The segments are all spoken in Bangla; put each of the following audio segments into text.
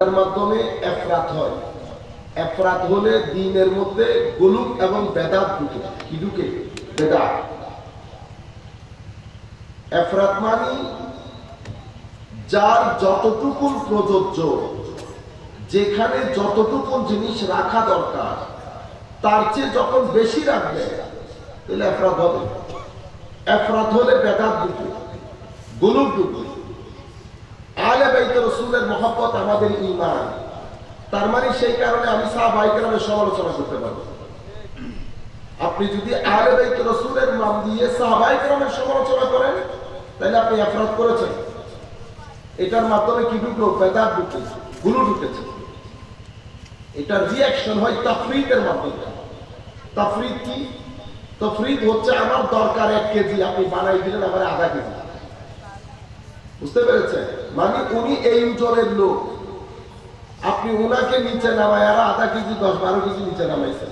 তার মাধ্যমে এফরাত হয়। এফরাত হলে দ্বীনের মধ্যে গুলুক এবং বেদাত ঢুকে। কি ঢুকে? বেদাত। এফরাত মানে যার যতটুকু প্রযোজ্য, যেখানে যতটুকু জিনিস রাখা দরকার তার চেয়ে যখন বেশি রাখবে তাহলে এফরাত হবে। এফরাত হলে বেদাত ঢুকে, গুলুক ঢুকে। আলে বাইত রাসূলের মহব্বত আমাদের ঈমান। তার মানে সেই কারণে আমি সাহাবায়ে কেরামের সমালোচনা করতে পারবো। আপনি যদি আলে বাইত রাসূলের নাম দিয়ে সাহাবায়ে কেরামের সমালোচনা করেন তাহলে আপনি এফরাত করেছেন। এটার মাধ্যমে কি ঢুকলো? বেদাত ঢুকেছে, গুলু ঢুকেছে। এটার রিঅ্যাকশন হয় তাফরিদের মাধ্যমে। তাফরিদ কি? তাফরিদ হচ্ছে আমার দরকার 1 কেজি, আপনি বানাই দিলেন আমার আধা কেজি। বুঝতে পেরেছেন? মানে উনি এই ওজনের লোক, আপনি উনাকে নিচে নামায় আর আধা কেজি 10-12 কেজি নিচে নামাইছেন।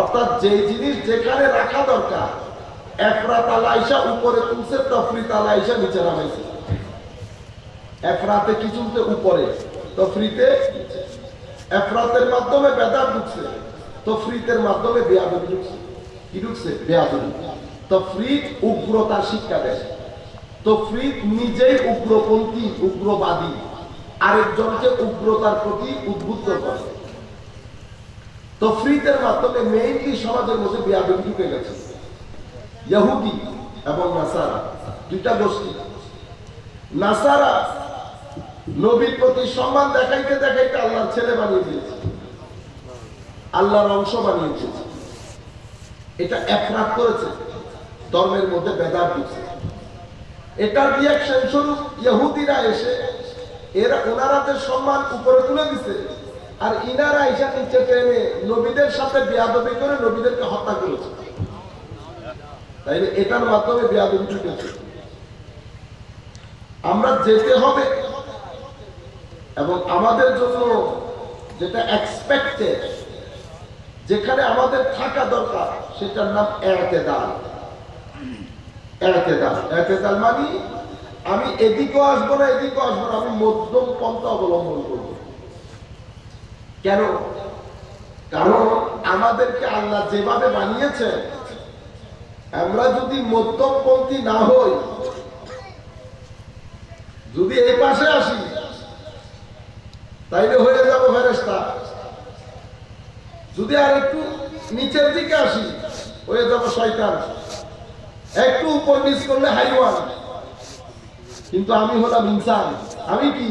অর্থাৎ যে জিনিস যেখানে রাখা দরকার এফরাত আলাইশা উপরে তুলছে, তাফরিদ আলাইশা নিচে নামাইছে। এফরাতে কি চলতে? উপরে, তাফরিতে নিচে। এফরাতের মাধ্যমে বেদাত ঢুকছে, তাফরিদের মাধ্যমে বেয়াদবি ঢুকছে। কি ঢুকছে? বেয়াদবি। তাফরিদ উগ্রতার শিক্ষা দেয়, তাফরিদ নিজেই উগ্রপন্থী, উগ্রবাদী, আরেকজনকে উগ্রতার প্রতি উদ্বুদ্ধ করে। তাফরিদের মাধ্যমে মেইনলি সমাজের মধ্যে বেয়াদবি ঢুকে গেছে। ইহুদি এবং নাসারা দুইটা গোষ্ঠী। নাসারা নবীর প্রতি সম্মান দেখাইতে দেখাইতে আল্লাহর ছেলে বানিয়ে দিয়েছে, আল্লাহর অংশ বানিয়ে দিয়েছে। এটা এফরাত করেছে, ধর্মের মধ্যে বেদাত ঢুকছে। এটার রিঅ্যাকশন স্বরূপ ইহুদিরা এসে ওনারা যে সম্মান উপরে তুলে দিছে, আর ইনারা এসে নিচে টেনে নবীদের সাথে বেয়াদবি করে নবীদেরকে হত্যা করেছে। তাই এটার মাধ্যমে বেয়াদবি ঢুকেছে। আমরা যেতে হবে এবং আমাদের জন্য যেটা এক্সপেক্টেড, যেখানে আমাদের থাকা দরকার, সেটার নাম ইতিদাল। ইতিদাল মানে আমি এদিকেও আসবো না, এদিকেও আসবো না, আমি মধ্যম পন্থা অবলম্বন করব। কেন? কারণ আমাদেরকে আল্লাহ যেভাবে বানিয়েছে, আমরা যদি মধ্যমপন্থী না হই, যদি এই পাশে আসি তাইলে হয়ে যাব ফেরেশতা, যদি আর একটু নিচের দিকে আসি হয়ে যাব শয়তান, একটু উপর নিচ করলে হাইওয়ান। কিন্তু আমি হলাম ইনসান। আমি কি?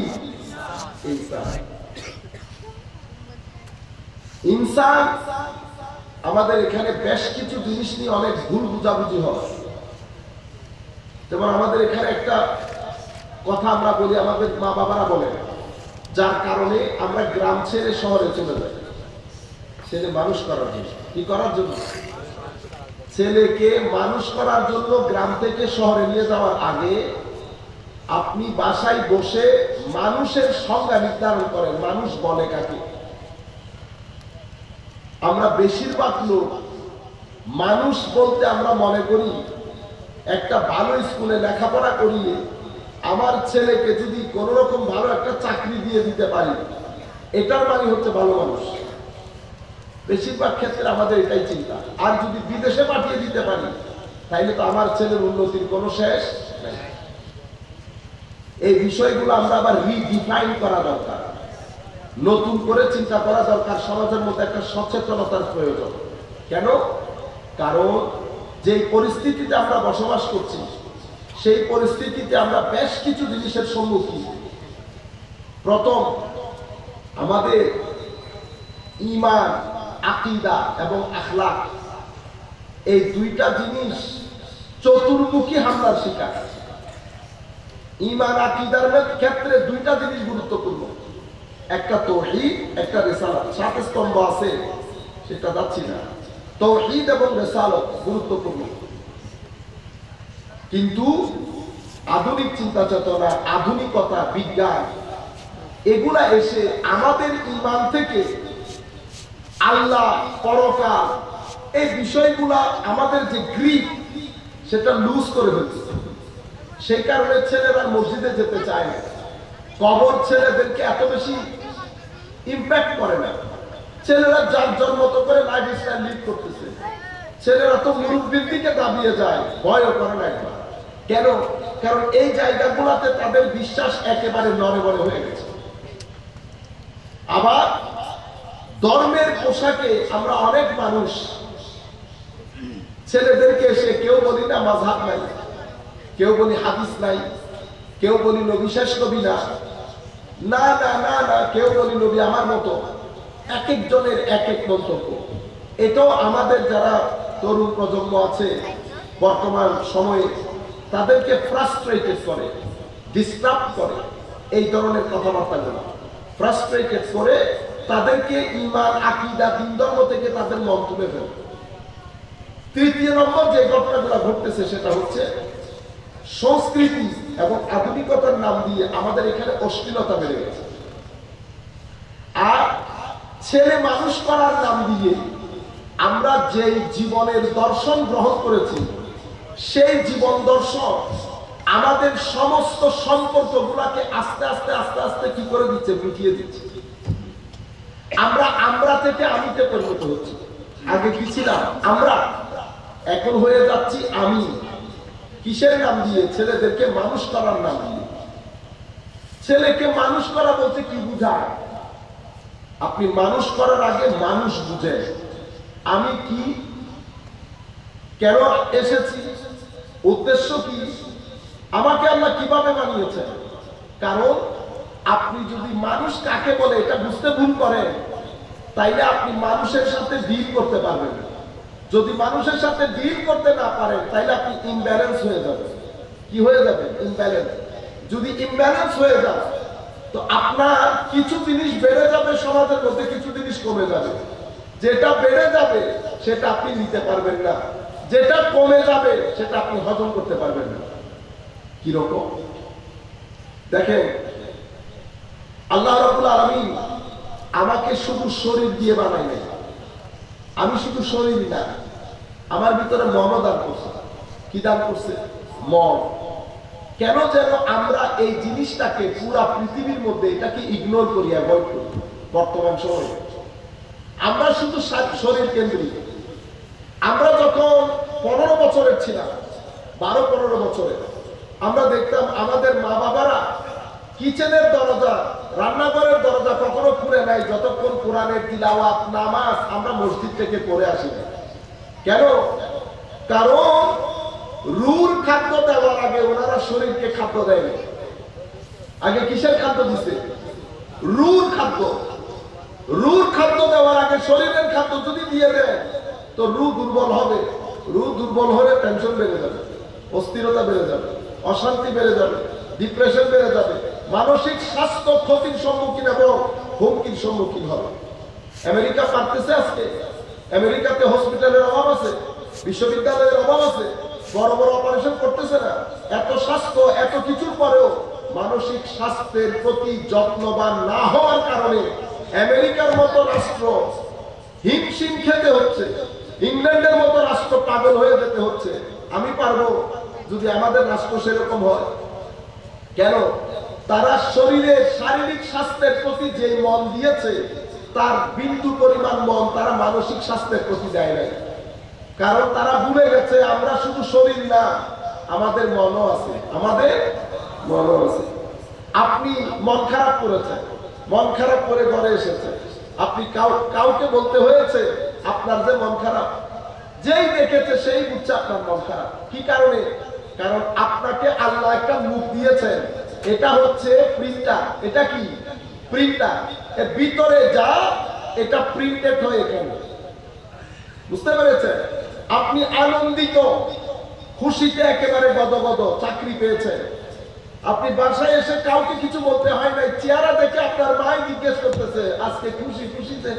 ইনসান। ইনসান। আমাদের এখানে বেশ কিছু জিনিস নিয়ে অনেক ভুল বুঝাবুঝি হয়। যেমন আমাদের এখানে একটা কথা আমরা বলি, আমাদের মা বাবারা বলেন, যার কারণে আমরা গ্রাম ছেড়ে শহরে চলে যাই ছেলে মানুষ করার জন্য। কি করার জন্য? ছেলেকে মানুষ করার জন্য গ্রাম থেকে শহরে নিয়ে যাওয়ার আগে আপনি বাসায় বসে মানুষের সংজ্ঞা নির্ধারণ করেন। মানুষ বলে কাকে? আমরা বেশিরভাগ লোক মানুষ বলতে আমরা মনে করি একটা ভালো স্কুলে লেখাপড়া করিয়ে আমার ছেলেকে যদি কোন রকম ভালো একটা চাকরি দিয়ে দিতে পারি, এটার মানে হচ্ছে ভালো মানুষ। বেশিরভাগ ক্ষেত্রে আমাদের এটাই চিন্তা। আর যদি বিদেশে পাঠিয়ে দিতে পারি তাইলে তো আমার ছেলের উন্নতির কোনো শেষ নেই। এই বিষয়গুলো আমরা আবার রিডিফাইন করা দরকার, নতুন করে চিন্তা করা দরকার। সমাজের মধ্যে একটা সচেতনতার প্রয়োজন। কেন? কারণ যে পরিস্থিতিতে আমরা বসবাস করছি সেই পরিস্থিতিতে আমরা বেশ কিছু জিনিসের সম্মুখীন। প্রথম, আমাদের ঈমান, আকীদা এবং আখলাক, এই দুইটা জিনিস চতুর্মুখী হামলার শিকার। ঈমান আকীদার ক্ষেত্রে দুইটা জিনিস গুরুত্বপূর্ণ, একটা তাওহীদ, একটা রিসালাত। 7 স্তম্ভ আছে, সেটা যাচ্ছি না। তাওহীদ এবং রিসালাত গুরুত্বপূর্ণ। কিন্তু আধুনিক চিন্তা চেতনা, আধুনিকতা, বিজ্ঞান এগুলা এসে আমাদের ঈমান থেকে আল্লাহ, পরকাল, এই বিষয়গুলা আমাদের যে গ্রিপ সেটা লুজ করে ফেলছে। সেই কারণে ছেলেরা মসজিদে যেতে চায় না, কবর ছেলেদেরকে এত বেশি ইম্প্যাক্ট করে না। ছেলেরা যার জন্ম তো করে লাইফ স্টাইল লিড করতেছে। ছেলেরা তো মুরব্বির দিকে দাবিয়ে যায়, ভয়ও করে না একবার। কেন? কারণ এই জায়গাগুলোতে তাদের বিশ্বাস একেবারে নড়বড়ে হয়ে গেছে। আবার ধর্মের পোশাকে আমরা অনেক মানুষ ছেলেদেরকে এসে কেউ বলি না মাযহাব নাই, কেউ বলি হাদিস নাই, কেউ বলি নবী শেষ নবী না, না না না না, কেউ বলি নবী আমার মতো। এক একজনের এক এক মন্তব্য। এটাও আমাদের যারা তরুণ প্রজন্ম আছে বর্তমান সময়ে তাদেরকে ফ্রাস্ট্রেটেড করে, ডিস্টার্ব করে। এই ধরনের কথাবার্তাগুলো ফ্রাস্ট্রেটেড করে তাদেরকে ঈমান, আকীদা, দ্বীন ধর্ম থেকে তাদের মন তুলে ফেলে। তৃতীয় নম্বর যে ঘটনাগুলো ঘটতেছে সেটা হচ্ছে সংস্কৃতি এবং আধুনিকতার নাম দিয়ে আমাদের এখানে অশ্লীলতা বেড়ে গেছে। আর ছেলে মানুষ করার নাম দিয়ে আমরা যে জীবনের দর্শন গ্রহণ করেছি সেই জীবন দর্শন আমাদের সমস্ত সম্পর্কগুলোকে আস্তে আস্তে আস্তে আস্তে কি করে দিচ্ছে, মিটিয়ে দিচ্ছে। আমরা থেকে আমিতে পরিণত হচ্ছে। আগে কি ছিলাম আমরা, এখন হয়ে যাচ্ছি আমি। কিসের নাম দিয়ে? ছেলেদেরকে মানুষ করার নাম দিয়ে। ছেলেকে মানুষ করা বলতে কি বুঝায়? আপনি মানুষ করার আগে মানুষ বুঝেন আমি কি, কেন এসেছি, উদ্দেশ্য কি, আমাকে আল্লাহ কিভাবে বানিয়েছেন। কারণ আপনি যদি মানুষ কাকে বলে এটা বুঝতে ভুল করেন তাইলে আপনি মানুষের সাথে ডিল করতে পারবেন না। যদি মানুষের সাথে ডিল করতে না পারেন তাইলে আপনি ইমব্যালেন্স হয়ে যাবেন। কি হয়ে যাবেন? ইমব্যালেন্স। যদি ইমব্যালেন্স হয়ে যায় তো আপনার কিছু জিনিস বেড়ে যাবে সমাজের মধ্যে, কিছু জিনিস কমে যাবে। যেটা বেড়ে যাবে সেটা আপনি নিতে পারবেন না, যেটা কমে যাবে সেটা আপনি হজম করতে পারবেন না। কিরকম? দেখেন, আল্লাহ রাব্বুল আলামিন আমাকে শুধু শরীর দিয়ে বানাই নাই। আমি শুধু শরীর না, আমার ভিতরে মনও দান করছে। কি দান করছে? মন। কেন যেন আমরা এই জিনিসটাকে পুরা পৃথিবীর মধ্যে এটাকে ইগনোর করি, অ্যাভয়েড করি। বর্তমান সময়ে আমরা শুধু শরীর কেন্দ্রিক। আমরা যখন 15 বছরের ছিলাম, 12-15 বছরের, আমরা দেখতাম আমাদের মা বাবারা কিচেনের দরজা, রান্নাঘরের দরজা কখনো খুলে নাই যতক্ষণ কোরআনের তিলাওয়াত, নামাজ আমরা মসজিদ থেকে পড়ে আসি না। কেন? কারণ রুর খাদ্য দেওয়ার আগে ওনারা শরীরকে খাদ্য দেয়নি। আগে কিসের খাদ্য দিছে? রুর খাদ্য। রুর খাদ্য দেওয়ার আগে শরীরের খাদ্য যদি দিয়ে দেয় তো রু দুর্বল হবে। রু দুর্বল হলে টেনশন বেড়ে যাবে, অস্থিরতা বেড়ে যাবে, অশান্তি বেড়ে যাবে, ডিপ্রেশন বেড়ে যাবে, মানসিক স্বাস্থ্য ক্ষতির সম্মুখীন এবং হুমকির সম্মুখীন হবে। আমেরিকা পারতেছে আজকে? আমেরিকাতে হসপিটালের অভাব আছে, বিশ্ববিদ্যালয়ের অভাব আছে, বড় বড় অপারেশন করতেছে না। এত স্বাস্থ্য, এত কিছুর পরেও মানসিক স্বাস্থ্যের প্রতি যত্নবান না হওয়ার কারণে আমেরিকার মতো রাষ্ট্র হিমশিম খেতে হচ্ছে, ইংল্যান্ডের মতো রাষ্ট্র পাগল হয়ে যেতে হচ্ছে। আমি পারবো যদি আমাদের রাষ্ট্র সেরকম হয়? কেন? তারা শরীরের শারীরিক স্বাস্থ্যের প্রতি যে মন দিয়েছে তার বিন্দু পরিমাণ মন তারা মানসিক স্বাস্থ্যের প্রতি দেয় নাই। কারণ তারা ভুলে গেছে আমরা শুধু শরীর না, আমাদের মনও আছে, আমাদের মনও আছে। আপনি মন খারাপ করেছেন, মন খারাপ করে ঘরে এসেছেন, আপনি কাউকে বলতে হয়েছে আপনার যে মন খারাপ, যেই দেখেছে সেই বুঝছে আপনার মন খারাপ। কি কারণে? কারণ আপনাকে আল্লাহ একটা মুখ দিয়েছেন, এটা হচ্ছে প্রিন্টার। এটা কি? প্রিন্টার। এর ভিতরে যা এটা প্রিন্টেড হয়ে এখানে। বুঝতে পেরেছেন? আপনি আনন্দিত, খুশিতে একেবারে গদগদ, চাকরি পেয়েছেন। আপনি বাসায় এসে কাউকে কিছু বলতে হয় নাই, চেহারা দেখে আপনার মাই জিজ্ঞেস করতেছে আজকে খুশি? খুশিতে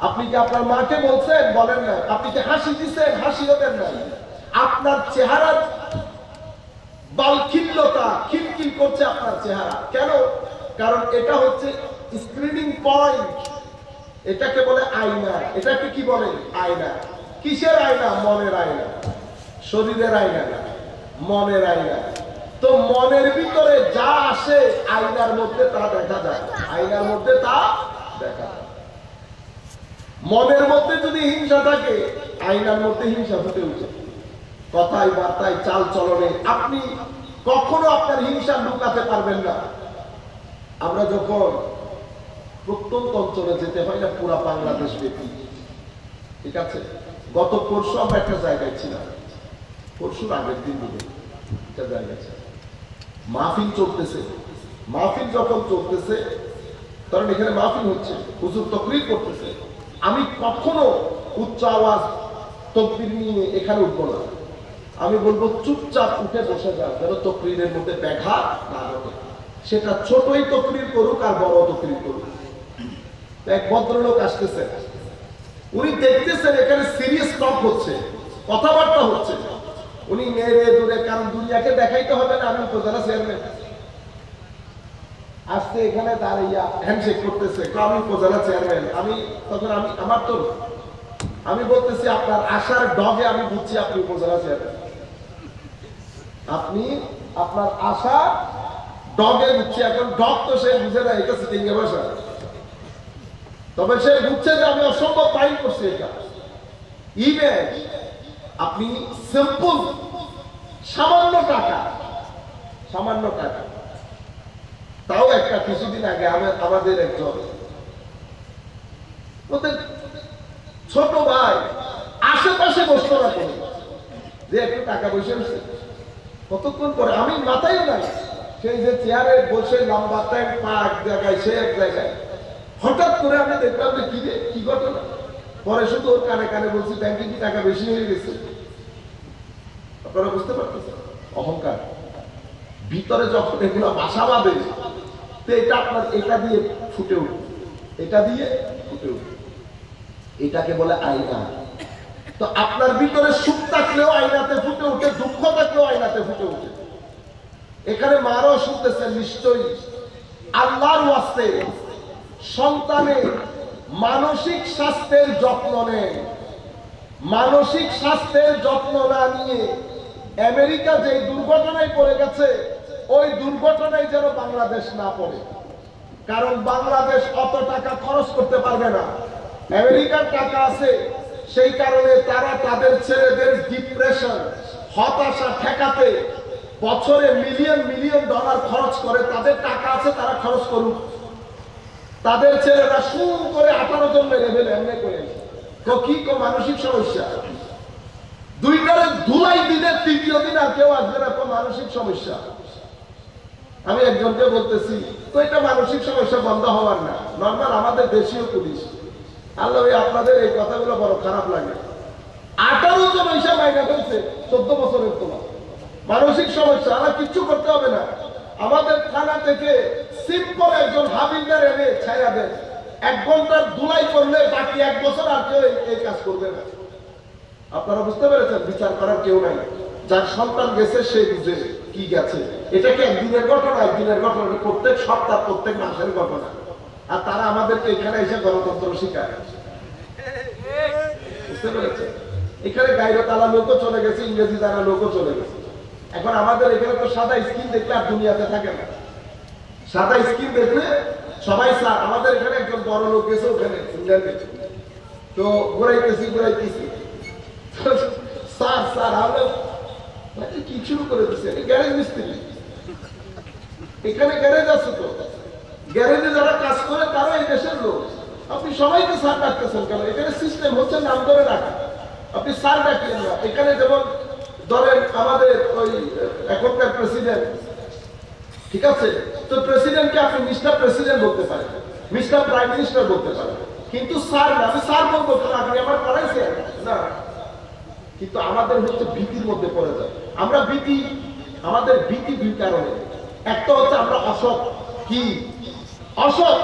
আপনি কি আপনার মাকে বলছেন? বলেন না। আপনি কি হাসি দিচ্ছেন? হাসিও দেন নাই। আপনার চেহারার বালখিল্যতা, খিলখিল করছে আপনার চেহারা। কেন? কারণ এটা হচ্ছে স্ক্রিনিং পয়েন্ট। এটাকে বলে আয়না। এটাকে কি বলে? আয়না। কিসের আয়না? মনের আয়না। শরীরের আয়না না, মনের আয়না। তো মনের ভিতরে যা আসে আয়নার মধ্যে তা দেখা যায়, আয়নার মধ্যে তা দেখা যায়। মনের মধ্যে যদি হিংসা থাকে আয়নার মধ্যে হিংসা ফুটে উঠে, কথায় বার্তায় চাল চলনে আপনি কখনো আপনার হিংসা লুকাতে পারবেন না। আমরা যখন প্রত্যন্ত অঞ্চলে যেতে হয় না, পুরা বাংলাদেশ ব্যাপী, ঠিক আছে, গত পরশু আমরা একটা জায়গায় ছিলাম, পরশুর আগের দিন একটা জায়গায় ছিল, মাহফিল চলতেছে। মাহফিল যখন চলতেছে, কারণ এখানে মাহফিল হচ্ছে, হুজুর তাকরীর করতেছে, আমি কখনো উচ্চ আওয়াজ তাকবীর নিয়ে এখানে উঠবো না। আমি বলবো চুপচাপ উঠে বসে যাও, যেন তাকরীরের মধ্যে ব্যাঘাত না ঘটে। সেটা ছোটই তাকরীর করুক আর বড় তাকরীর করুক। এক ভদ্রলোক আসতেছে, উনি দেখতেছেন এখানে সিরিয়াস টক হচ্ছে, কথাবার্তা হচ্ছে, উনি নেড়ে দূরে, কারণ দুনিয়াকে দেখাইতে হবে না আমি উপজেলা চেয়ারম্যান, আসতে এখানে দাঁড়াইয়া হ্যান্ডশেক করতেছে, আমি উপজেলা চেয়ারম্যান। আমি তখন আমার তো আমি বলতেছি আপনার আশার ডগে আমি বুঝছি আপনি উপজেলা চেয়ারম্যান, আপনি আপনার আশা ডগে বুঝছি। এখন ডগ তো সে বুঝে না, এটা সিটিংয়ে বসা, তবে সে বুঝছে যে আমি অসম্ভব ফাইন করছি এটা। ইভেন আপনি সিম্পল সামান্য টাকা তাও একটা কিছুদিন আগে আমাদের একজন ওদের ছোট ভাই আশেপাশে বসতো না করে যে একটু টাকা বসে বসে, কতক্ষণ পরে আমি মাথায় নাই, সেই যে চেয়ারে বসে লম্বা টাইম পা এক জায়গায় সে এক জায়গায়, হঠাৎ করে আমি দেখলাম যে কি ঘটনা। পরে শুধু ওর কানে কানে বলছি ব্যাংকে কি টাকা বেশি হয়ে গেছে। আপনারা বুঝতে পারতেছেন অহংকার ভিতরে যখন এগুলো বাসা বাঁধে, তো এটা আপনার এটা দিয়ে ফুটে উঠবে, এটা দিয়ে ফুটে উঠবে, এটাকে বলে আয়না। তো আপনার ভিতরে সুখ থাকলেও আয়নাতে ফুটে উঠে, দুঃখ থাকলেও আয়নাতে ফুটে উঠে। এখানে মারও শুনতেছেন নিশ্চয়ই, আল্লাহর ওয়াস্তে সন্তানের মানসিক স্বাস্থ্যের যত্ন নেন। মানসিক স্বাস্থ্যের যত্ন না নিয়ে আমেরিকা যে দুর্ঘটনায় পড়ে গেছে, ওই দুর্ঘটনায় যেন বাংলাদেশ না পড়ে, কারণ বাংলাদেশ অত টাকা খরচ করতে পারবে না। আমেরিকার টাকা আছে, সেই কারণে তারা তাদের ছেলেদের ডিপ্রেশন, হতাশা ঠেকাতে বছরে মিলিয়ন মিলিয়ন ডলার খরচ করে। তাদের টাকা আছে, তারা খরচ করুক। তাদের ছেলেরা সুর করে 18 জন মেরে ফেলে, এমনি করে তো কি মানসিক সমস্যা, দুইটারে ধুলাই দিনে তৃতীয় দিন আর কেউ আসবে না, মানসিক সমস্যা। আমি একজনকে বলতেছি, তো এটা মানসিক সমস্যা বন্ধ হওয়ার না, নর্মাল আমাদের দেশীয় পুলিশ। আল্লাহ আপনাদের এই কথাগুলো বড় খারাপ লাগে। 18 জন ওইসব মাইনা ফেলছে 14 বছরের তোমার মানসিক সমস্যা, আমরা কিচ্ছু করতে হবে না। আমাদের থানা থেকে সিম্পল একজন হাবিলদার এনে ছায়া দেন, 1 ঘন্টার ধুলাই করলে বাকি 1 বছর আর কেউ এই কাজ করবে না। আপনারা বুঝতে পেরেছেন, বিচার করার কেউ নাই, যার সন্তান গেছে সে বুঝে কি গেছে। এটা কি একদিনের ঘটনা? একদিনের ঘটনা, প্রত্যেক সপ্তাহ প্রত্যেক মাসের ঘটনা। আর তারা আমাদেরকে এখানে এসে গণতন্ত্র শিখায়, বুঝতে পেরেছেন? এখানে গাইরো তালা লোকও চলে গেছে, ইংরেজি জানা লোকও চলে গেছে। এখন আমাদের এখানে তো সাদা স্কিন দেখলে আর দুনিয়াতে থাকে না। সাদা স্কিন দেখলে সবাই স্যার। আমাদের এখানে একজন বড় লোক গেছে ওখানে ইংল্যান্ডে, তো ঘুরাইতেছি স্যার স্যার আমরা কি শুরু করে দিচ্ছে, গ্যারেজ মিস্ত্রি, এখানে গ্যারেজ আছে, তো গ্যারেজে যারা কাজ করে তারা এই দেশের লোক। আপনি সবাইকে স্যার ডাকতেছেন কেন? এখানে সিস্টেম হচ্ছে নাম ধরে রাখা, আপনি স্যার ডাকিয়েন না। এখানে যেমন ধরেন আমাদের ওই এখনকার প্রেসিডেন্ট, ঠিক আছে, তো প্রেসিডেন্টকে আপনি মিস্টার প্রেসিডেন্ট বলতে পারেন, মিস্টার প্রাইম মিনিস্টার বলতে পারেন, কিন্তু স্যার না। আমি স্যার বলবো কেন? আপনি আমার পড়াইছেন না। কিন্তু আমাদের হচ্ছে ভীতির মধ্যে পড়ে যায়। আমরা ভীতি, আমাদের ভীতি 2 কারণে। একটা হচ্ছে আমরা অসৎ, কি অসৎ,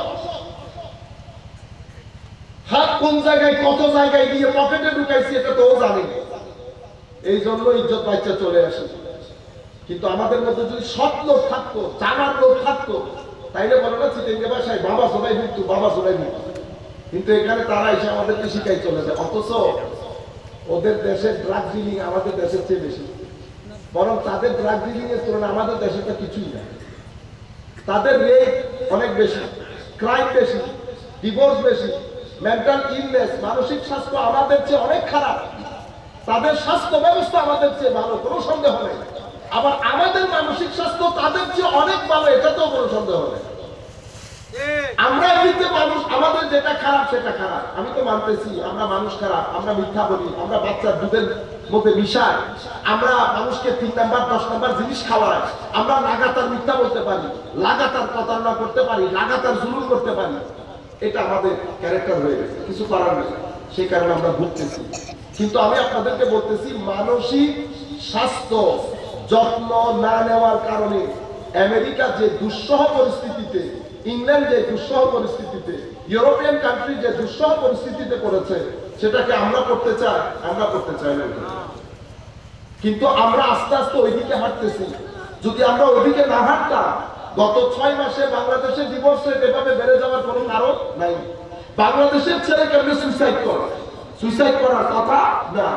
হাত কোন জায়গায় কত জায়গায় দিয়ে পকেটে ঢুকাইছি এটা তো জানি, এই জন্য ইজ্জত বাচ্চা চলে আসে। কিন্তু আমাদের মধ্যে যদি সৎ লোক থাকতো, জানার লোক থাকতো, তাইলে বলে না চিটিংয়ে বাসায় বাবা সবাই মৃত্যু, বাবা সবাই মৃত্যু। কিন্তু এখানে তারা এসে আমাদেরকে শিখাই চলে যায়, অথচ ওদের দেশের ড্রাগ ডিলিং আমাদের দেশের চেয়ে বেশি। বরং তাদের ড্রাগ ডিলিং এর তুলনায় আমাদের দেশে তো কিছুই না। তাদের রেট অনেক বেশি, ক্রাইম বেশি, ডিভোর্স বেশি, মেন্টাল ইলনেস, মানসিক স্বাস্থ্য আমাদের চেয়ে অনেক খারাপ। তাদের স্বাস্থ্য ব্যবস্থা আমাদের চেয়ে ভালো, কোনো সন্দেহ নেই। আবার আমাদের মানসিক স্বাস্থ্য তাদের চেয়ে অনেক ভালো, এটাতেও কোনো সন্দেহ নেই। আমরা এমনিতে মানুষ, আমাদের যেটা খারাপ সেটা খারাপ, আমি তো মানতেছি আমরা মানুষ খারাপ, আমরা মিথ্যা বলি, আমরা বাচ্চার দুধের মধ্যে মিশাই, আমরা মানুষকে 3 নাম্বার 10 নাম্বার জিনিস খাওয়াই, আমরা লাগাতার মিথ্যা বলতে পারি, লাগাতার প্রতারণা করতে পারি, লাগাতার জুলুম করতে পারি। এটা আমাদের ক্যারেক্টার হয়ে গেছে, কিছু করার নেই, সেই কারণে আমরা ভুগতেছি। কিন্তু আমি আপনাদেরকে বলতেছি, মানসিক স্বাস্থ্য যত্ন না নেওয়ার কারণে আমেরিকা যে দুঃসহ পরিস্থিতিতে, ইংল্যান্ড যে দুঃসহ পরিস্থিতিতে, ইউরোপিয়ান কান্ট্রি যে দুঃসহ পরিস্থিতিতে পড়েছে, সেটাকে আমরা করতে চাই? আমরা করতে চাই না। কিন্তু আমরা আস্তে আস্তে ওইদিকে হাঁটতেছি। যদি আমরা ওইদিকে না হাঁটতাম, গত 6 মাসে বাংলাদেশে ডিভোর্স রেট এভাবে বেড়ে যাওয়ার কোনো কারণ নাই। বাংলাদেশের ছেলে কেমনে সুইসাইড করে? সুইসাইড করার কথা না।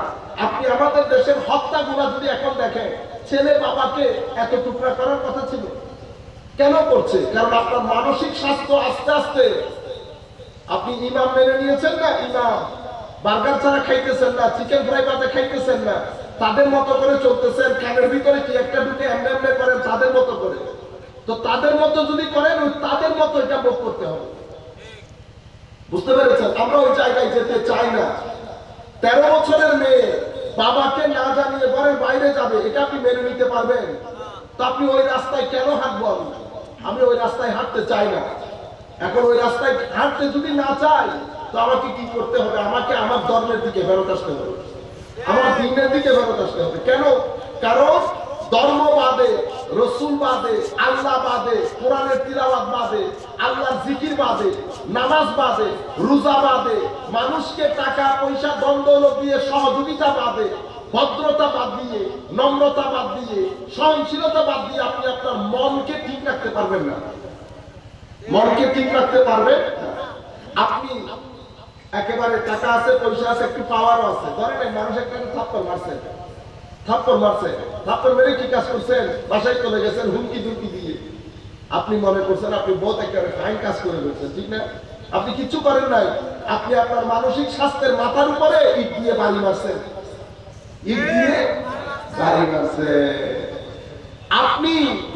আপনি আমাদের দেশের হত্যাগুলো যদি এখন দেখেন, ছেলে বাবাকে এত টুকরা করার কথা ছিল, কেন করছে? কারণ আপনার মানসিক স্বাস্থ্য আস্তে আস্তে, আপনি ইমাম মেনে নিয়েছেন না, ইমাম বার্গার ছাড়া খাইতেছেন না, চিকেন ফ্রাই বাদে খাইতেছেন না, তাদের মতো করে চলতেছেন, কানের ভিতরে কি একটা ঢুকে এমনি এমনি করেন তাদের মতো করে। তো তাদের মতো যদি করেন, ওই তাদের মতো এটা ভোগ করতে হবে। বুঝতে পেরেছেন? আমরা ওই জায়গায় যেতে চাই না। 13 বছরের মেয়ে বাবাকে না জানিয়ে ঘরের বাইরে যাবে, এটা আপনি মেনে নিতে পারবেন? তো আপনি ওই রাস্তায় কেন হাঁটবো? আমি ওই রাস্তায় হাঁটতে চাই না। এখন ওই রাস্তায় হাঁটতে যদি না চাই, তো আমাকে কি করতে হবে? আমাকে আমার ধর্মের দিকে ফেরত আসতে হবে, আমার দিনের দিকে ফেরত আসতে হবে। কেন? কারণ ধর্ম বাদে, রসুল বাদে, আল্লাহ বাদে, কোরআনের তিলাওয়াত বাদে, আল্লাহর জিকির বাদে, নামাজ বাদে, রোজা বাদে, মানুষকে টাকা পয়সা দ্বন্দ্ব দিয়ে সহযোগিতা বাদে, ভদ্রতা বাদ দিয়ে, নম্রতা বাদ দিয়ে, সহনশীলতা বাদ দিয়ে আপনি আপনার মনকে ঠিক রাখতে পারবেন না। মনকে ঠিক রাখতে পারবেন? আপনি একেবারে টাকা আছে, পয়সা আছে, একটু পাওয়ারও আছে, ধরেন মানুষ একটা থাপ্পড় মারছে, থাপ্পড় মেরে কি কাজ করছেন? বাসায় চলে গেছেন হুমকি দুমকি দিয়ে। আপনি মনে করছেন আপনি বহুত একেবারে ফাইন কাজ করে ফেলছেন, ঠিক না? আপনি কিচ্ছু করেন নাই। আপনি আপনার মানসিক স্বাস্থ্যের মাথার উপরে ইট দিয়ে বাড়ি মারছেন, ইট দিয়ে বাড়ি মারছেন। আপনি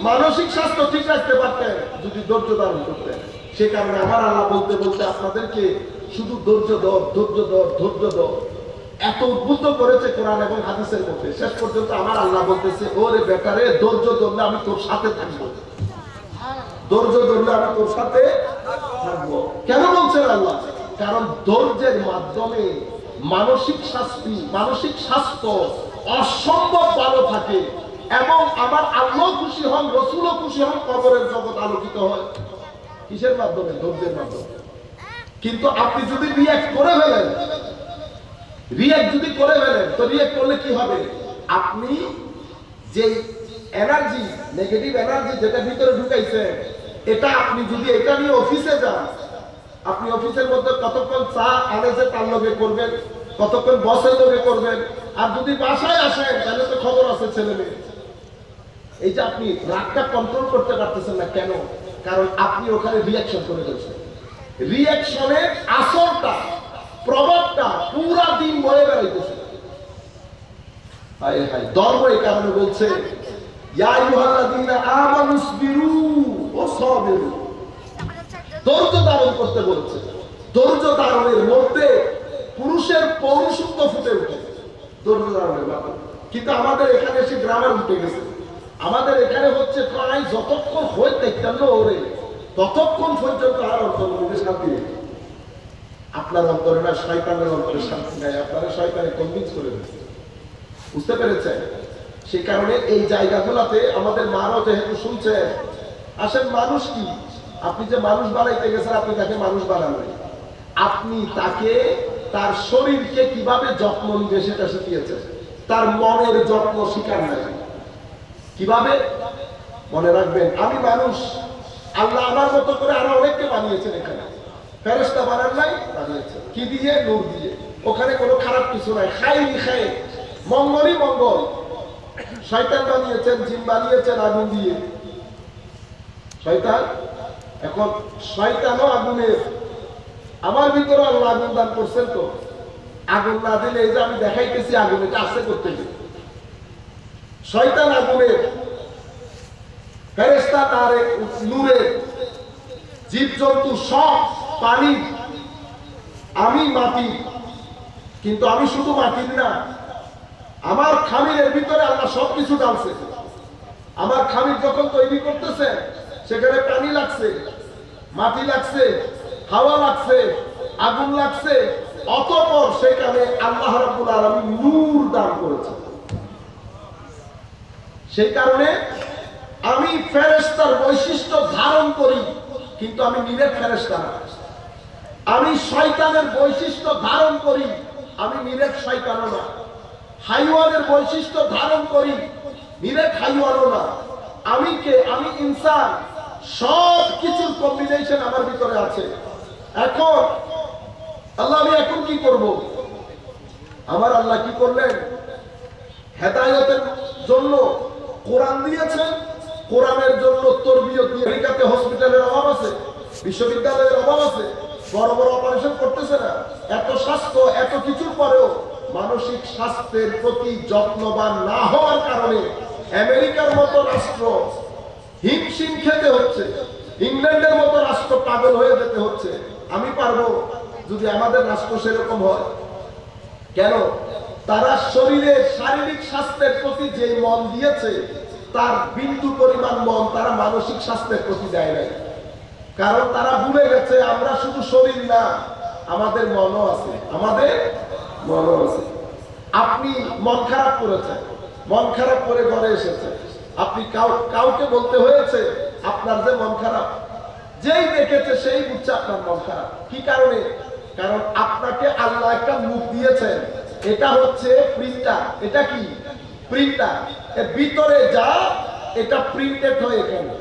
মানসিক স্বাস্থ্য ঠিক রাখতে পারতেন যদি ধৈর্য ধারণ করতেন। সে কারণে আমার আল্লাহ বলতে বলতে আপনাদেরকে শুধু ধৈর্য ধর, ধৈর্য ধর, ধৈর্য ধর এত উদ্বুদ্ধ করেছে কোরআন এবং হাদিসের মধ্যে। শেষ পর্যন্ত আমার আল্লাহ বলতেছে, ওরে বেটারে, ধৈর্য ধরলে আমি তোর সাথে থাকবো, ধৈর্য ধরলে আমি তোর সাথে থাকবো। কেন বলছেন আল্লাহ? কারণ ধৈর্যের মাধ্যমে মানসিক শাস্তি, মানসিক স্বাস্থ্য অসম্ভব ভালো থাকে এবং আমার আল্লাহ খুশি হন, রসুলও খুশি হন, কবরের জগৎ আলোকিত হয়। কিসের মাধ্যমে? ধৈর্যের মাধ্যমে। কিন্তু আপনি যদি রিঅ্যাক্ট করে ফেলেন, তো রিঅ্যাক্ট করলে কি হবে? আপনি যে এনার্জি, নেগেটিভ এনার্জি যেটা ভিতরে ঢুকাইছেন, এটা আপনি যদি এটা নিয়ে অফিসে যান, আপনি অফিসের মধ্যে কতক্ষণ চা আনেছে তার লগে করবেন, কতক্ষণ বসের লগে করবেন। আর যদি বাসায় আসেন তাহলে তো খবর আছে ছেলে মেয়ে। এই যে আপনি রাগটা কন্ট্রোল করতে পারতেছেন না, কেন? কারণ আপনি ওখানে রিঅ্যাকশন করে ফেলছেন। রিঅ্যাকশনের আসরটা, প্রভাবটা পুরা দিন বয়ে বেড়াইতেছে। হায় হায়, ধর্ম এই কারণে বলছে, ইয়া আইয়ুহাল্লাযীনা আমানুসবিরু ওয়া সাবিরু, ধৈর্য ধারণ করতে বলছে। ধৈর্য ধারণের মধ্যে পুরুষের পৌরুষত্ব ফুটে ওঠে, ধৈর্য ধারণের ব্যাপার। কিন্তু আমাদের এখানে সে গ্রামার উঠে গেছে। আমাদের এখানে হচ্ছে প্রায় যতক্ষণ হয় দেখতেন না ওরে, ততক্ষণ পর্যন্ত আর অন্তরে শান্তি নেই। আপনার অন্তরে না, শয়তানের অন্তরে শান্তি নাই, আপনারা শয়তানে কনভিন্স করে দিচ্ছে। বুঝতে পেরেছেন? সেই কারণে এই জায়গাগুলোতে আমাদের মারাও যেহেতু শুনছেন, আসেন মানুষ কি, আপনি যে মানুষ বানাইতে গেছেন, আপনি তাকে মানুষ বানান নাই, আপনি তাকে তার শরীরকে কিভাবে যত্ন নিবে সেটা শিখিয়েছেন, তার মনের যত্ন শিকার নাই। কিভাবে? মনে রাখবেন, আমি মানুষ, আল্লাহ আমার মতো করে আরো অনেককে বানিয়েছেন। এখানে ফেরেশতা বানান নাই, বানিয়েছেন কি দিয়ে? নূর দিয়ে। ওখানে কোনো খারাপ কিছু নাই, খাই খাই, মঙ্গলই মঙ্গল। শয়তান বানিয়েছেন, জিন বানিয়েছেন আগুন দিয়ে। শয়তান, এখন শয়তানও আগুনের, আমার ভিতরে আল্লাহ আগুন দান করছেন। তো আগুন না দিলে এই যে আমি দেখাইতেছি আগুন, এটা আছে করতে গেলে শয়তান আগুনের, ফেরেশতা তারে নূরের, জীবজন্তু সব পানি, আমি মাটি। কিন্তু আমি শুধু মাটির না, আমার খামিরের ভিতরে আল্লাহ সবকিছু ডালছে। আমার খামির যখন তৈরি করতেছে সেখানে পানি লাগছে, মাটি লাগছে, হাওয়া লাগছে, আগুন লাগছে, অতঃপর সেখানে আল্লাহ রাব্বুল আলামিন নূর দান করেছে। সেই কারণে আমি ফেরেশতার বৈশিষ্ট্য ধারণ করি, কিন্তু আমি নিরেট ফেরেশতা না। আমি শয়তানের বৈশিষ্ট্য ধারণ করি, আমি নিরেট শয়তানও না। হাইওয়ানের বৈশিষ্ট্য ধারণ করি, নিরেট হাইওয়ানও না। আমি কে? আমি ইনসান। সব কিছুর কম্বিনেশন আমার ভিতরে আছে। এখন আল্লাহ, আমি এখন কি করব? আমার আল্লাহ কি করলেন? হেদায়েতের জন্য কোরআন দিয়েছেন, কোরআনের জন্য তরবিয়ত দিয়ে। আমেরিকাতে হসপিটালের অভাব আছে, বিশ্ববিদ্যালয়ের অভাব আছে, বড় বড় অপারেশন করতেছে না। এত স্বাস্থ্য, এত কিছুর পরেও মানসিক স্বাস্থ্যের প্রতি যত্নবান না হওয়ার কারণে আমেরিকার মতো রাষ্ট্র হিমশিম খেতে হচ্ছে, ইংল্যান্ডের মতো রাষ্ট্র পাগল হয়ে যেতে হচ্ছে। আমি পারবো যদি আমাদের রাষ্ট্র সেরকম হয়? কেন? তারা শরীরের শারীরিক স্বাস্থ্যের প্রতি যে মন দিয়েছে, তার বিন্দু পরিমাণ মন তারা মানসিক স্বাস্থ্যের প্রতি দেয় নাই। কারণ তারা ভুলে গেছে আমরা শুধু শরীর না, আমাদের মনও আছে, আমাদের মনও আছে। আপনি মন খারাপ করেছেন, মন খারাপ করে ঘরে এসেছেন, আপনি কাউকে বলতে হয়েছে আপনার যে মন খারাপ, যেই দেখেছে সেই বুঝছে আপনার মন খারাপ। কি কারণে? কারণ আপনাকে আল্লাহ একটা মুখ দিয়েছেন, এটা হচ্ছে প্রিন্টার। এটা কি? প্রিন্টার। এর ভিতরে যা, এটা প্রিন্টেড হয় এখানে।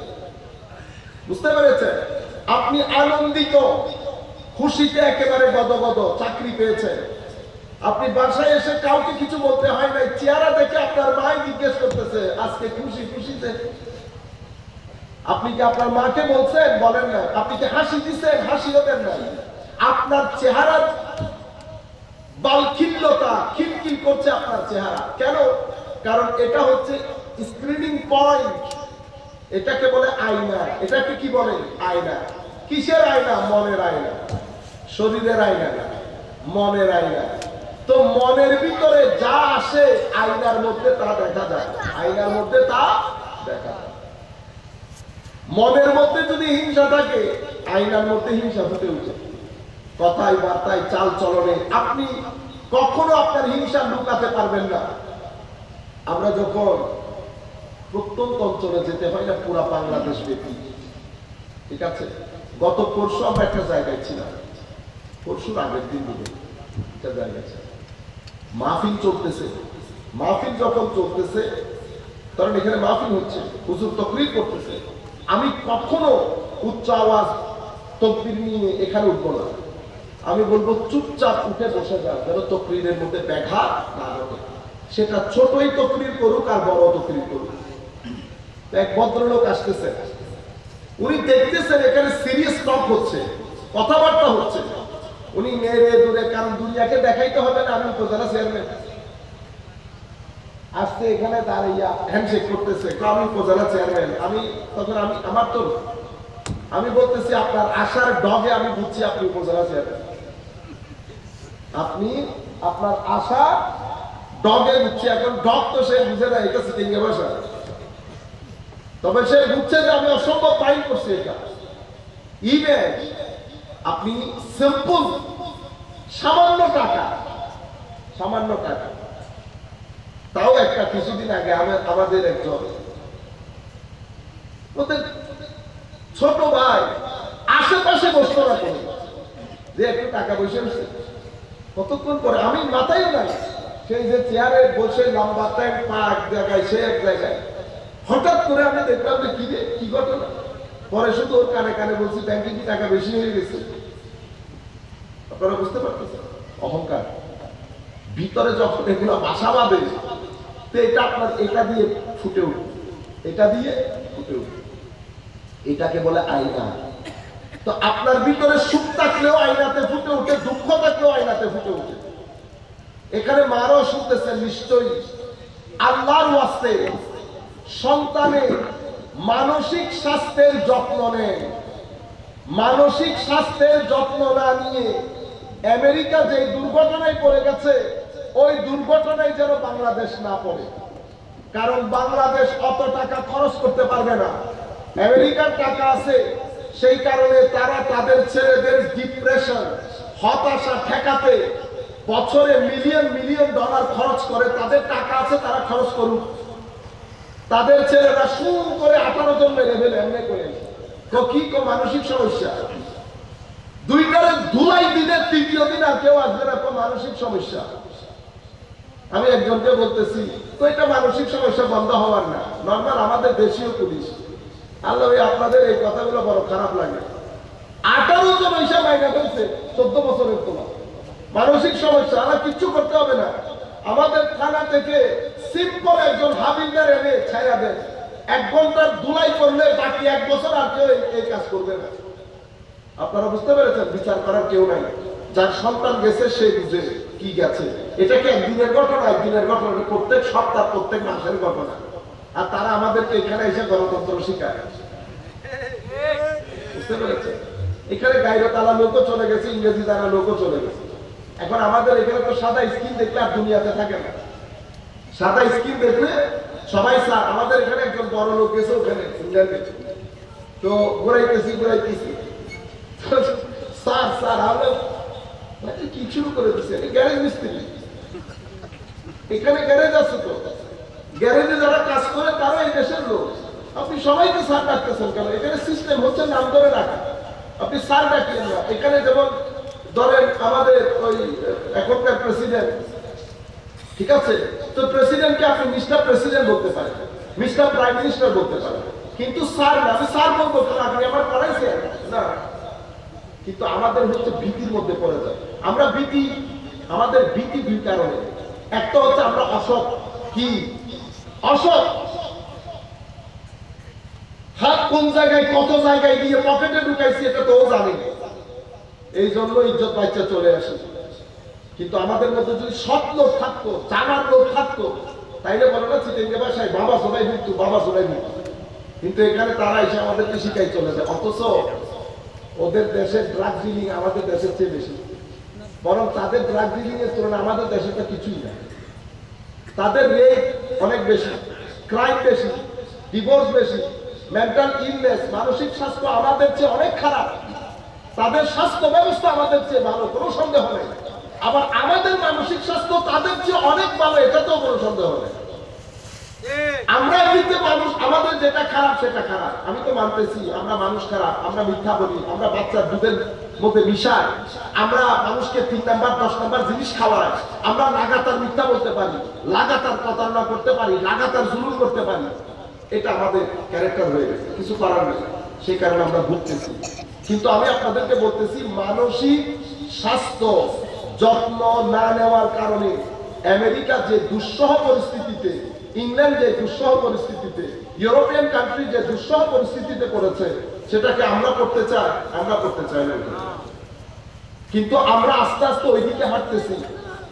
বুঝতে পেরেছেন? আপনি আনন্দিত, খুশিতে একেবারে গদগদ, চাকরি পেয়েছেন। আপনি বাসায় এসে কাউকে কিছু বলতে হয় নাই, চেহারা দেখে আপনার মাই জিজ্ঞেস করতেছে আজকে খুশি? খুশিতে আপনি কি আপনার মাকে বলছেন? বলেন না। আপনি কি হাসি দিচ্ছেন? হাসিও দেন নাই। আপনার চেহারার বালখিল্যতা, খিলখিল করছে আপনার চেহারা। কেন? কারণ এটা হচ্ছে স্ক্রিনিং পয়েন্ট। এটাকে বলে আয়না। এটাকে কি বলে? আয়না। কিসের আয়না? মনের আয়না। শরীরের আয়না না, মনের আয়না। তো মনের ভিতরে যা আসে আয়নার মধ্যে তা দেখা যায়, আয়নার মধ্যে তা দেখা যায়। মনের মধ্যে যদি হিংসা থাকে, আয়নার মধ্যে হিংসা ফুটে উঠে। কথায় বার্তায়, চাল চলনে আপনি কখনো আপনার হিংসা লুকাতে পারবেন না। আমরা যখন প্রত্যন্ত অঞ্চলে যেতে হয় না, পুরা বাংলাদেশ ব্যাপী, ঠিক আছে? গত পরশু আমরা একটা জায়গায় ছিলাম, পরশুর আগের দিন দিকে একটা জায়গায় ছিল, মাহফিল চলতেছে। মাহফিল যখন চলতেছে, কারণ এখানে মাহফিল হচ্ছে, হুজুর তাকরীর করতেছে, আমি কখনো উচ্চ আওয়াজ তাকবীর নিয়ে এখানে উঠবো না। আমি বলবো চুপচাপ উঠে বসে যান, যেন তাকরীরের মধ্যে ব্যাঘাত না ঘটে। সেটা ছোটই তাকরীর করুক আর বড় তাকরীর করুক। এক ভদ্রলোক আসতেছে, উনি দেখতেছেন এখানে সিরিয়াস টক হচ্ছে, কথাবার্তা হচ্ছে। উনি মেরে দূরে, কারণ দুনিয়াকে দেখাইতে হবে না আমি উপজেলা চেয়ারম্যান। আসতে এখানে দাঁড়িয়ে হ্যান্ডশেক করতেছে, আমি উপজেলা চেয়ারম্যান। আমি তখন আমার তো আমি বলতেছি আপনার আশার ডগে আমি বুঝছি আপনি উপজেলা চেয়ারম্যান। আপনি আপনার আশা ডগে বুঝছি। এখন ডগ তো সে বুঝে না, এটা সিটিং এ বসা। তবে সে বুঝছে যে আমি অসম্ভব ফাইন করছি এটা। ইভেন আপনি সিম্পল সামান্য টাকা, সামান্য টাকা, তাও একটা কিছুদিন আগে আমাদের একজন ছোট ভাই আশেপাশে বসতো না করে যে একটু টাকা বসে বসে কতক্ষণ পরে, আমি মাথায়ও নাই, সেই যে চেয়ারে বসে লম্বা টাইম পা এক জায়গায়, সে এক জায়গায়, হঠাৎ করে আমি দেখলাম যে কি রে, কি ঘটনা। পরে শুধু ওর কানে কানে বলছি ব্যাংকে কি টাকা বেশি হয়ে গেছে। আপনারা বুঝতে পারতেছেন অহংকার ভিতরে যখন এগুলো বাসা বাঁধে, তো এটা আপনার এটা দিয়ে ফুটে উঠবে, এটা দিয়ে ফুটে উঠবে, এটাকে বলে আয়না। তো আপনার ভিতরে সুখ থাকলেও আয়নাতে ফুটে উঠে, দুঃখ থাকলেও আয়নাতে ফুটে উঠে। এখানে মারও শুনতেছেন নিশ্চয়ই, আল্লাহর ওয়াস্তে সন্তানের মানসিক স্বাস্থ্যের যত্ন নেন। মানসিক স্বাস্থ্যের যত্ন না নিয়ে আমেরিকা যে দুর্ঘটনায় পড়ে গেছে, ওই দুর্ঘটনায় যেন বাংলাদেশ না পড়ে। কারণ বাংলাদেশ অত টাকা খরচ করতে পারবে না, আমেরিকার টাকা আছে। সেই কারণে তারা তাদের ছেলেদের ডিপ্রেশন, হতাশা ঠেকাতে বছরে মিলিয়ন মিলিয়ন ডলার খরচ করে। তাদের টাকা আছে, তারা খরচ করুক। তাদের ছেলেরা সুর করে 18 জন মেরে ফেলে এমনি করে। তো কি মানসিক সমস্যা? দুইটারে ধুলাই দিনে তৃতীয় দিন আর কেউ আসবে না, মানসিক সমস্যা। আমি একজনকে বলতেছি, তো এটা মানসিক সমস্যা বন্ধ হওয়ার না, নর্মাল আমাদের দেশীয় পুলিশ। আল্লাহ, আপনাদের এই কথাগুলো বড় খারাপ লাগে। 18 জন ওইসব মাইনা ফেলছে 14 বছরের তোমার মানসিক সমস্যা। আমার কিচ্ছু করতে হবে না, আমাদের থানা থেকে সিম্পল একজন হাবিলদার এনে ছায়া দেন, 1 ঘন্টার ধুলাই করলে বাকি 1 বছর আর কেউ এই কাজ করবে না। আপনারা বুঝতে পেরেছেন? বিচার করার কেউ নাই, যার সন্তান গেছে সে বুঝে কি গেছে। এটা কি একদিনের ঘটনা? একদিনের ঘটনা, প্রত্যেক সপ্তাহ প্রত্যেক মাসের ঘটনা। আর তারা আমাদেরকে এখানে এসে গণতন্ত্র শিখায়। বুঝতে পেরেছেন? এখানে গাইরে তালা লোকও চলে গেছে, ইংরেজি জানা লোকও চলে গেছে। এখন আমাদের এখানে তো সাদা স্কিন দেখলে আর দুনিয়াতে থাকে না। সাদা স্কিন দেখলে সবাই স্যার। আমাদের এখানে একজন বড় লোক গেছে ওখানে ইংল্যান্ডে, তো ঘুরাইতেছি স্যার স্যার আমরা কি শুরু করে দিচ্ছে, গ্যারেজ মিস্ত্রি। এখানে গ্যারেজ আছে, তো গ্যারেজে যারা কাজ করে তারা এই দেশের লোক। আপনি সবাইকে স্যার ডাকতেছেন কেন? এখানে সিস্টেম হচ্ছে নাম ধরে রাখা, আপনি স্যার ডাকিয়েন না। এখানে যেমন ধরেন আমাদের ওই এখনকার প্রেসিডেন্ট, ঠিক আছে, তো প্রেসিডেন্টকে আপনি মিস্টার প্রেসিডেন্ট বলতে পারেন, মিস্টার প্রাইম মিনিস্টার বলতে পারেন, কিন্তু স্যার না। আমি স্যার বলবো কেন? আপনি আমার পড়াইছেন না। কিন্তু আমাদের হচ্ছে ভীতির মধ্যে পড়ে যায়। আমরা ভীতি, আমাদের ভীতি 2 কারণে। একটা হচ্ছে আমরা অসৎ। কি অসৎ? হাত কোন জায়গায় কত জায়গায় দিয়ে পকেটে ঢুকাইছি এটা তো জানি, এই জন্য ইজ্জত বাচ্চা চলে আসে। কিন্তু আমাদের মধ্যে যদি সৎ লোক থাকতো, জানার লোক থাকতো, তাইলে বলে না চিটেঙ্গে ভাষায় বাবা সবাই মৃত্যু, বাবা সবাই মৃত্যু। কিন্তু এখানে তারা এসে আমাদেরকে শিখাই চলে যায়। অথচ ওদের দেশের ড্রাগ ডিলিং আমাদের দেশের চেয়ে বেশি, বরং তাদের ড্রাগ ডিলিং এর তুলনায় আমাদের দেশে তো কিছুই না। তাদের রেট অনেক বেশি, ক্রাইম বেশি, ডিভোর্স বেশি, মেন্টাল ইলনেস, মানসিক স্বাস্থ্য আমাদের চেয়ে অনেক খারাপ। তাদের স্বাস্থ্য ব্যবস্থা আমাদের চেয়ে ভালো, কোনো সন্দেহ নেই। আবার আমাদের মানসিক স্বাস্থ্য তাদের চেয়ে অনেক ভালো, এটাতেও কোনো সন্দেহ নেই। আমরা এমনিতে মানুষ, আমাদের যেটা খারাপ সেটা খারাপ। আমি তো মানতেছি আমরা মানুষ খারাপ, আমরা মিথ্যা বলি, আমরা বাচ্চার দুধের মধ্যে মিশাই, আমরা মানুষকে 3 নাম্বার 10 নাম্বার জিনিস খাওয়াই, আমরা লাগাতার মিথ্যা বলতে পারি, লাগাতার প্রতারণা করতে পারি, লাগাতার জুলুম করতে পারি। এটা আমাদের ক্যারেক্টার হয়ে গেছে, কিছু করার নেই, সেই কারণে আমরা ভুগতেছি। কিন্তু আমি আপনাদেরকে বলতেছি, মানসিক স্বাস্থ্য যত্ন না নেওয়ার কারণে আমেরিকা যে দুঃসহ পরিস্থিতিতে, ইংল্যান্ড যে দুঃসহ পরিস্থিতিতে, ইউরোপিয়ান কান্ট্রি যে দুঃসহ পরিস্থিতিতে পড়েছে, সেটাকে আমরা করতে চাই? আমরা করতে চাই না। কিন্তু আমরা আস্তে আস্তে ওইদিকে হাঁটতেছি।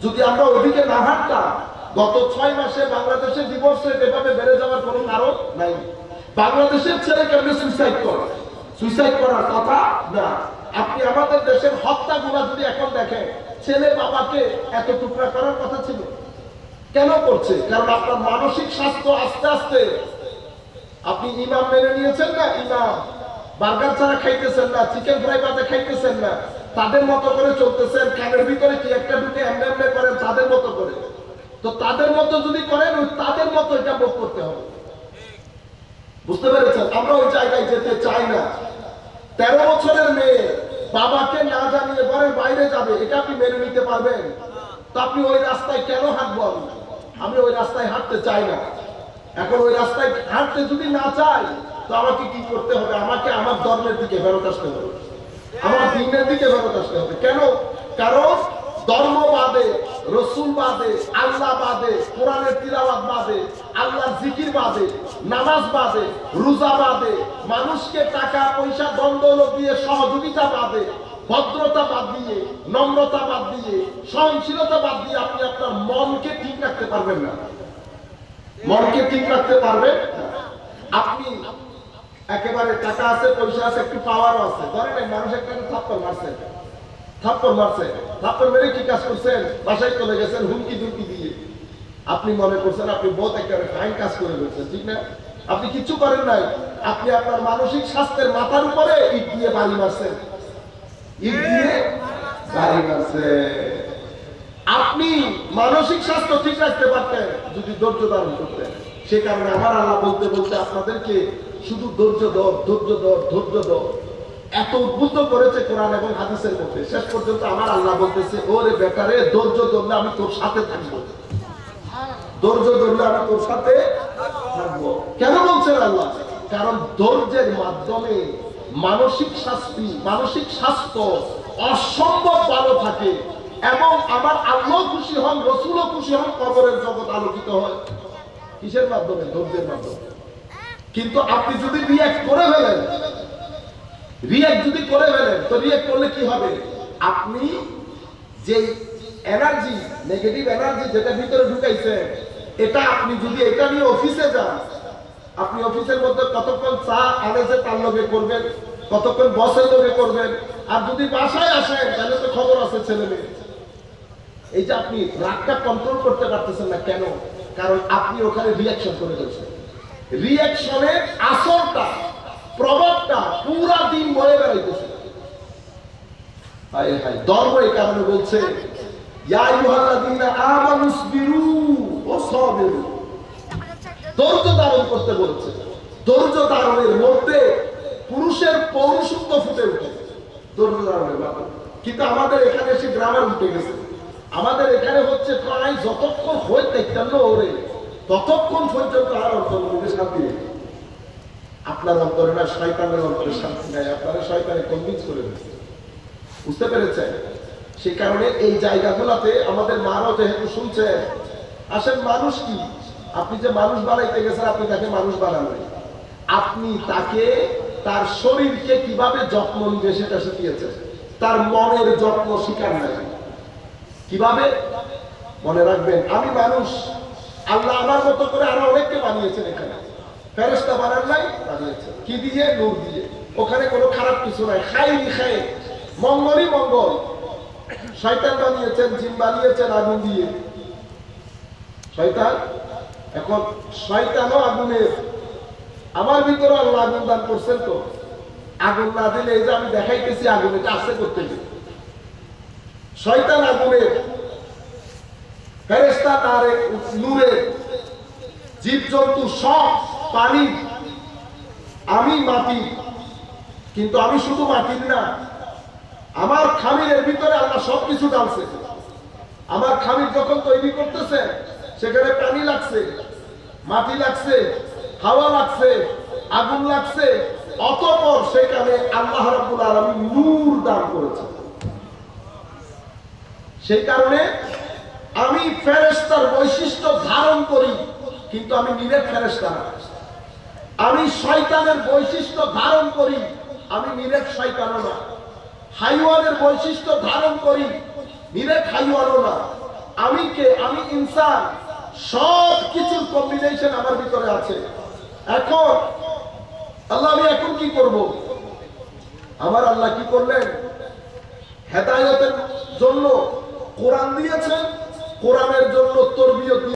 যদি আমরা ওইদিকে না হাঁটতাম, গত 6 মাসে বাংলাদেশের ডিভোর্স রেট এভাবে বেড়ে যাওয়ার কোনো কারণ নাই। বাংলাদেশের ছেলে কেমনে সুইসাইড করে? সুইসাইড করার কথা না। আপনি আমাদের দেশের হত্যাগুলো যদি এখন দেখেন, ছেলে বাবাকে এত টুকরা করার কথা ছিল, কেন করছে? কারণ আপনার মানসিক স্বাস্থ্য আস্তে আস্তে, আপনি ইমাম মেনে নিয়েছেন না, ইমাম বার্গার ছাড়া খাইতেছেন না, চিকেন ফ্রাই বাদে খাইতেছেন না, তাদের মতো করে চলতেছেন, কানের ভিতরে কি একটা ঢুকে এমনি এমনি করেন তাদের মতো করে। তো তাদের মতো যদি করেন, তাদের মতো এটা ভোগ করতে হবে। বুঝতে পেরেছেন? আমরা ওই জায়গায় যেতে চাই না। 13 বছরের মেয়ে বাবাকে না জানিয়ে ঘরের বাইরে যাবে, এটা আপনি মেনে নিতে পারবেন? তো আপনি ওই রাস্তায় কেন হাঁটবেন? আমি ওই রাস্তায় হাঁটতে চাই না। এখন ওই রাস্তায় হাঁটতে যদি না চাই, তো আমাকে কি করতে হবে? আমাকে আমার ধর্মের দিকে ফেরত আসতে হবে, আমার দিনের দিকে ফেরত আসতে হবে। কেন? কারণ ধর্ম বাদে রসুল বাদে, আল্লাহ বাদে, কোরআনের তিলাওয়াত বাদে, আল্লাহর জিকির বাদে, নামাজ বাদে, রোজা বাদে, মানুষকে টাকা পয়সা দণ্ডলত দিয়ে সহযোগিতা বাদে, ভদ্রতা বাদ দিয়ে, নম্রতা বাদ দিয়ে, সহনশীলতা বাদ দিয়ে আপনি আপনার মনকে ঠিক রাখতে পারবেন না। মনকে ঠিক রাখতে পারবেন আপনি একেবারে টাকা আছে, পয়সা আছে, একটু পাওয়ারও আছে, ধরেন মানুষ একটা থাপ্পড় মারছে, থাপ্পড় মেরে কি কাজ করছেন? বাসায় চলে গেছেন হুমকি দুমকি দিয়ে। আপনি মনে করছেন আপনি বহুত একেবারে ফাইন কাজ করে ফেলছেন, ঠিক না? আপনি কিছু করেন নাই, আপনি আপনার মানসিক স্বাস্থ্যের মাথার উপরে ইট দিয়ে বাড়ি মারছেন, ইট দিয়ে বাড়ি মারছেন। আপনি মানসিক স্বাস্থ্য ঠিক রাখতে পারতেন যদি ধৈর্য ধারণ করতেন। সে কারণে আমার আল্লাহ বলতে বলতে আপনাদেরকে শুধু ধৈর্য ধর, ধৈর্য ধর, ধৈর্য ধর এত উদ্বুদ্ধ করেছে কোরআন এবং হাদিসের মধ্যে। শেষ পর্যন্ত আমার আল্লাহ বলতেছে, ওরে বেটারে, ধৈর্য ধরলে আমি তোর সাথে থাকবো, ধৈর্য ধরলে আমি তোর সাথে থাকবো। কেন বলছেন আল্লাহ? কারণ ধৈর্যের মাধ্যমে মানসিক স্বাস্থ্য অসম্ভব ভালো থাকে এবং আমার আল্লাহ খুশি হন, রসুলও খুশি হন, কবরের জগৎ আলোকিত হয়। কিসের মাধ্যমে? ধৈর্যের মাধ্যমে। কিন্তু আপনি যদি রিঅ্যাক্ট করে ফেলেন, তো রিঅ্যাক্ট করলে কি হবে? আপনি যে এনার্জি, নেগেটিভ এনার্জি যেটা ভিতরে ঢুকাইছেন, এটা আপনি যদি এটা নিয়ে অফিসে যান, আপনি অফিসের মধ্যে কতক্ষণ চা আনেছে তার লগে করবেন, কতক্ষণ বসের লগে করবেন, আর যদি বাসায় আসেন তাহলে তো খবর আছে ছেলে মেয়ে। এই যে আপনি রাগটা কন্ট্রোল করতে পারতেছেন না, কেন? কারণ আপনি ওখানে রিঅ্যাকশন করে ফেলছেন। রিঅ্যাকশনের আসরটা, প্রভাবটা পুরা দিন বয়ে বেড়াইতেছে। হায় হায়, ধর্ম এই কারণে বলছে, ইয়া আইয়ুহাল্লাযীনা আমানুসবিরু ওয়া সাবিরু, ধৈর্য ধারণ করতে বলছে। ধৈর্য ধারণের মধ্যে পুরুষের পৌরুষত্ব ফুটে ওঠে, ধৈর্য ধারণের ব্যাপার। কিন্তু আমাদের এখানে এসে গ্রামার উঠে গেছে। আমাদের এখানে হচ্ছে প্রায় যতক্ষণ হয়ে দেখতেন না ওরে, ততক্ষণ পর্যন্ত আর অন্তর মধ্যে শান্তি নেই। আপনার অন্তরে না, শয়তানের অন্তরে শান্তি নাই, আপনারা শয়তানে কনভিন্স করে দিচ্ছে। বুঝতে পেরেছেন? সেই কারণে এই জায়গাগুলোতে আমাদের মারাও যেহেতু শুনছে, আসেন মানুষ কি, আপনি যে মানুষ বানাইতে গেছেন, আপনি তাকে মানুষ বানাবেন, আপনি তাকে তার শরীরকে কিভাবে যত্ন নিবে সেটা শিখিয়েছেন, তার মনের যত্ন শিকার নাই। কিভাবে? মনে রাখবেন, আমি মানুষ, আল্লাহ আমার মতো করে আরো অনেককে বানিয়েছেন। এখানে ফেরেশতা বানান নাই, বানিয়েছেন কি দিয়ে? নূর দিয়ে। ওখানে কোনো খারাপ কিছু নাই, খাই মঙ্গলই মঙ্গল। শয়তান বানিয়েছেন, জিন বানিয়েছেন আগুন দিয়ে। শয়তান, এখন শয়তানও আগুনের, আমার ভিতরে আল্লাহ আগুন দান করছেন। তো আগুন না দিলে, এই যে আমি দেখাইতেছি আগুন, এটা আছে করতে গেলে। শয়তান আগুনের, ফেরেশতা তারে নূরের, জীবজন্তু সব পানির, আমি মাটি। কিন্তু আমি শুধু মাটির না, আমার খামিরের ভিতরে আল্লাহ সবকিছু ডালছে। আমার খামির যখন তৈরি করতেছে, সেখানে পানি লাগছে, মাটি লাগছে, হাওয়া লাগছে, আগুন লাগছে, অতঃপর সেখানে আল্লাহ রাব্বুল আলামিন নূর দান করেছে। সেই কারণে আমি ফেরেশতার বৈশিষ্ট্য ধারণ করি, কিন্তু আমি নিরেট ফেরেশতা না। আমি শয়তানের বৈশিষ্ট্য ধারণ করি, আমি নিরেট শয়তানও না। হাইওয়ানের বৈশিষ্ট্য ধারণ করি, নিরেট হাইওয়ানও না। আমি কে? আমি ইনসান। সব কিছুর কম্বিনেশন আমার ভিতরে আছে। এখন আল্লাহ, আমি এখন কি করব? আমার আল্লাহ কি করলেন? হেদায়েতের জন্য কোরআন দিয়েছেন, কোরআনের জন্য তরবিয়ত